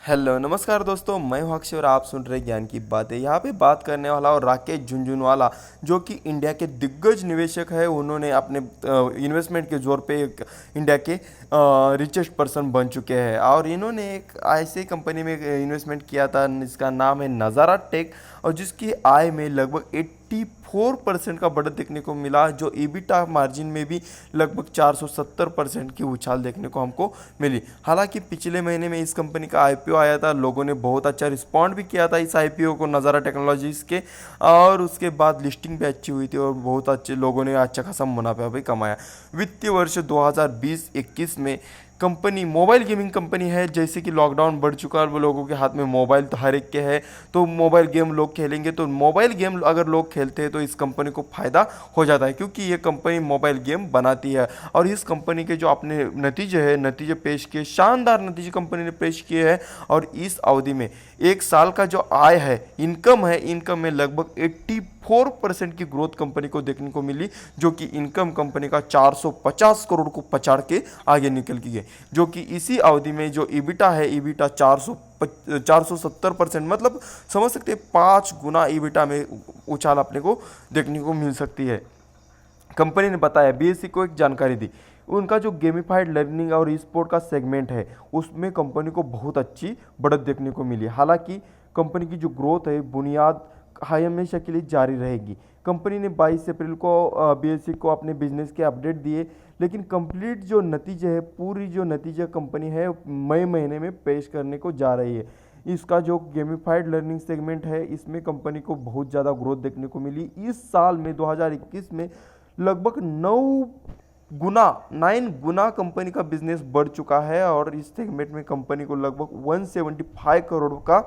Hello नमस्कार दोस्तों, मैं हूं अक्षय और आप सुन रहे ज्ञान की बातें। यहाँ पे बात करने वाला और राकेश झुनझुनवाला जो कि इंडिया के दिग्गज निवेशक है। उन्होंने अपने इन्वेस्टमेंट के जोर पे एक इंडिया के रिचेस्ट पर्सन बन चुके हैं और इन्होंने एक ऐसी कंपनी में इन्वेस्टमेंट किया था जिसका नाम है नज़ारा टेक और जिसकी आय में लगभग 84% का बढ़त देखने को मिला, जो ईबिटा मार्जिन में भी लगभग 470% की उछाल देखने को हमको मिली। हालांकि पिछले महीने में इस कंपनी का आईपीओ आया था, लोगों ने बहुत अच्छा रिस्पॉन्ड भी किया था इस आईपीओ को नज़ारा टेक्नोलॉजीज के, और उसके बाद लिस्टिंग भी अच्छी हुई थी और बहुत अच्छे लोगों ने अच्छा खासा मुनाफा भी कमाया। वित्तीय वर्ष 2020-21 में कंपनी मोबाइल गेमिंग कंपनी है। जैसे कि लॉकडाउन बढ़ चुका है और वो लोगों के हाथ में मोबाइल तो हर एक के है, तो मोबाइल गेम लोग खेलेंगे, तो मोबाइल गेम अगर लोग खेलते हैं तो इस कंपनी को फ़ायदा हो जाता है क्योंकि ये कंपनी मोबाइल गेम बनाती है। और इस कंपनी के जो अपने नतीजे पेश किए, शानदार नतीजे कंपनी ने पेश किए हैं। और इस अवधि में एक साल का जो आय है, इनकम में लगभग 84% की ग्रोथ कंपनी को देखने को मिली, जो कि इनकम कंपनी का 450 करोड़ को पछाड़ के आगे निकल की गई। जो कि इसी अवधि में जो ईबिटा है, ईबिटा 470%, मतलब समझ सकते हैं 5 गुना ईबिटा में उछाल अपने को देखने को मिल सकती है। कंपनी ने बताया, बीएससी को एक जानकारी दी, उनका जो गेमिफाइड लर्निंग और ई स्पोर्ट का सेगमेंट है उसमें कंपनी को बहुत अच्छी बढ़त देखने को मिली। हालांकि कंपनी की जो ग्रोथ है बुनियाद हमेशा के लिए जारी रहेगी। कंपनी ने 22 अप्रैल को बीएससी को अपने बिजनेस के अपडेट दिए, लेकिन कंप्लीट जो नतीजे है, पूरी जो नतीजा कंपनी है मई महीने में पेश करने को जा रही है। इसका जो गेमिफाइड लर्निंग सेगमेंट है इसमें कंपनी को बहुत ज़्यादा ग्रोथ देखने को मिली। इस साल में 2021 में लगभग 9 गुना कंपनी का बिजनेस बढ़ चुका है और इस सेगमेंट में कंपनी को लगभग 175 करोड़ का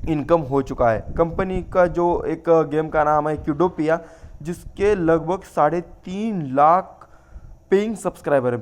इनकम हो चुका है। कंपनी का जो एक गेम का नाम है क्यूडोपिया, जिसके लगभग 3.5 लाख पेइंग सब्सक्राइबर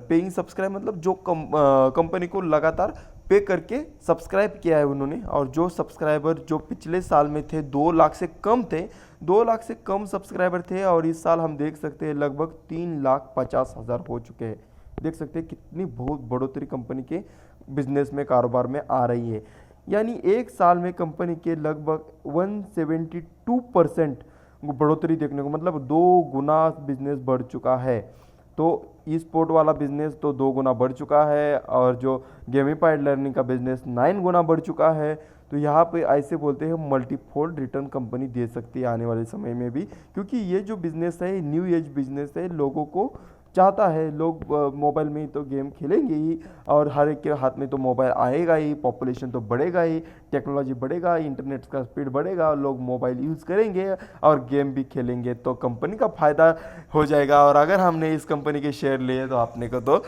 मतलब जो कंपनी को लगातार पे करके सब्सक्राइब किया है उन्होंने। और जो सब्सक्राइबर जो पिछले साल में थे 2 लाख से कम थे, 2 लाख से कम सब्सक्राइबर थे, और इस साल हम देख सकते हैं लगभग 3,50,000 हो चुके हैं। देख सकते हैं कितनी बहुत बढ़ोतरी कंपनी के बिजनेस में, कारोबार में आ रही है। यानी एक साल में कंपनी के लगभग 172% बढ़ोतरी देखने को, मतलब 2 गुना बिजनेस बढ़ चुका है। तो ई स्पोर्ट वाला बिजनेस तो 2 गुना बढ़ चुका है और जो गेमिफाइड लर्निंग का बिजनेस 9 गुना बढ़ चुका है। तो यहाँ पे ऐसे बोलते हैं मल्टीफोल्ड रिटर्न कंपनी दे सकती है आने वाले समय में भी, क्योंकि ये जो बिजनेस है न्यू एज बिजनेस है, लोगों को चाहता है, लोग मोबाइल में ही तो गेम खेलेंगे ही और हर एक के हाथ में तो मोबाइल आएगा ही, पॉपुलेशन तो बढ़ेगा ही, टेक्नोलॉजी बढ़ेगा, इंटरनेट का स्पीड बढ़ेगा, लोग मोबाइल यूज़ करेंगे और गेम भी खेलेंगे, तो कंपनी का फ़ायदा हो जाएगा। और अगर हमने इस कंपनी के शेयर लिए तो अपने को तो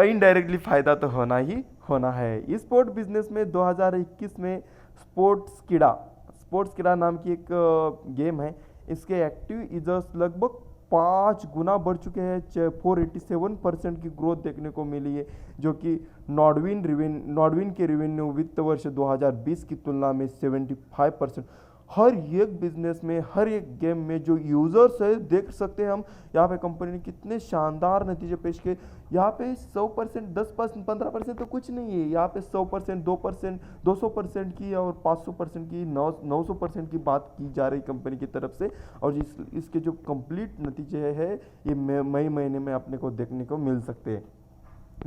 इनडायरेक्टली फ़ायदा तो होना ही होना है। स्पोर्ट बिजनेस में 2021 में स्पोर्ट्स कीड़ा नाम की एक गेम है, इसके एक्टिव यूजर्स लगभग 5 गुना बढ़ चुके हैं। 487% की ग्रोथ देखने को मिली है, जो कि नॉडविन के रेवेन्यू वित्त वर्ष 2020 की तुलना में 75%। हर एक बिजनेस में, हर एक गेम में जो यूज़र्स है, देख सकते हैं हम यहाँ पे कंपनी ने कितने शानदार नतीजे पेश किए। यहाँ पे 100%, 10%, 15% तो कुछ नहीं है, यहाँ पे 100%, 2%, 200% की और 500% की, 900% की बात की जा रही कंपनी की तरफ से। और इसके जो कंप्लीट नतीजे है ये मई महीने में अपने को देखने को मिल सकते हैं।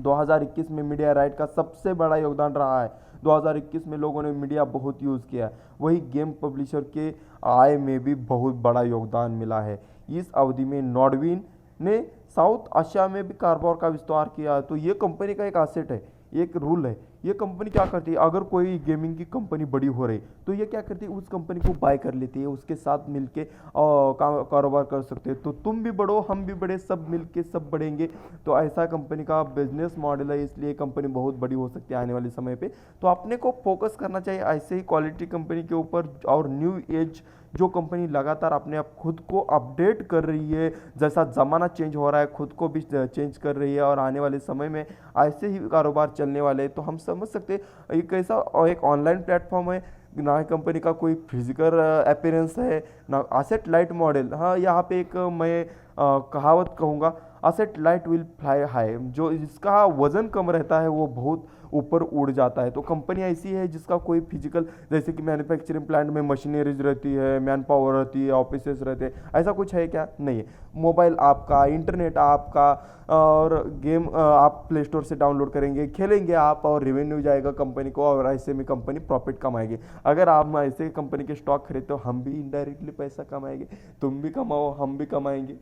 2021 में मीडिया राइट का सबसे बड़ा योगदान रहा है। 2021 में लोगों ने मीडिया बहुत यूज़ किया, वही गेम पब्लिशर के आय में भी बहुत बड़ा योगदान मिला है। इस अवधि में नॉडविन ने साउथ एशिया में भी कारोबार का विस्तार किया, तो ये कंपनी का एक एसेट है, एक रूल है। ये कंपनी क्या करती है, अगर कोई गेमिंग की कंपनी बड़ी हो रही तो ये क्या करती है, उस कंपनी को बाय कर लेती है, उसके साथ मिलके कारोबार कर सकते हैं। तो तुम भी बढ़ो, हम भी बढ़े, सब मिलके सब बढ़ेंगे। तो ऐसा कंपनी का बिजनेस मॉडल है, इसलिए कंपनी बहुत बड़ी हो सकती है आने वाले समय पे। तो अपने को फोकस करना चाहिए ऐसे ही क्वालिटी कंपनी के ऊपर, और न्यू एज जो कंपनी लगातार अपने आप खुद को अपडेट कर रही है, जैसा ज़माना चेंज हो रहा है खुद को भी चेंज कर रही है, और आने वाले समय में ऐसे ही कारोबार चलने वाले हैं। तो हम समझ सकते हैं एक ऐसा एक ऑनलाइन प्लेटफॉर्म है, ना कंपनी का कोई फिजिकल अपीयरेंस है, ना एसेट लाइट मॉडल। हाँ, यहाँ पे एक मैं कहावत कहूँगा, asset light will fly high, जो जिसका वजन कम रहता है वो बहुत ऊपर उड़ जाता है। तो कंपनी ऐसी है जिसका कोई फिजिकल, जैसे कि मैन्युफैक्चरिंग प्लांट में मशीनरीज रहती है, मैन पावर रहती है, ऑफिसेस रहते हैं, ऐसा कुछ है क्या? नहीं है। मोबाइल आपका, इंटरनेट आपका, और गेम आप प्ले स्टोर से डाउनलोड करेंगे, खेलेंगे आप, और रेवेन्यू जाएगा कंपनी को, और ऐसे में कंपनी प्रॉफिट कमाएगी। अगर आप ऐसे कंपनी के स्टॉक खरीदते तो हम भी इनडायरेक्टली पैसा कमाएंगे, तुम भी कमाओ, हम भी कमाएंगे।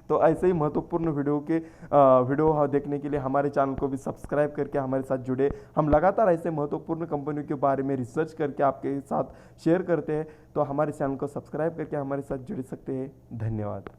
तो ऐसे ही महत्वपूर्ण वीडियो देखने के लिए हमारे चैनल को भी सब्सक्राइब करके हमारे साथ जुड़े। हम लगातार ऐसे महत्वपूर्ण कंपनियों के बारे में रिसर्च करके आपके साथ शेयर करते हैं। तो हमारे चैनल को सब्सक्राइब करके हमारे साथ जुड़ सकते हैं। धन्यवाद।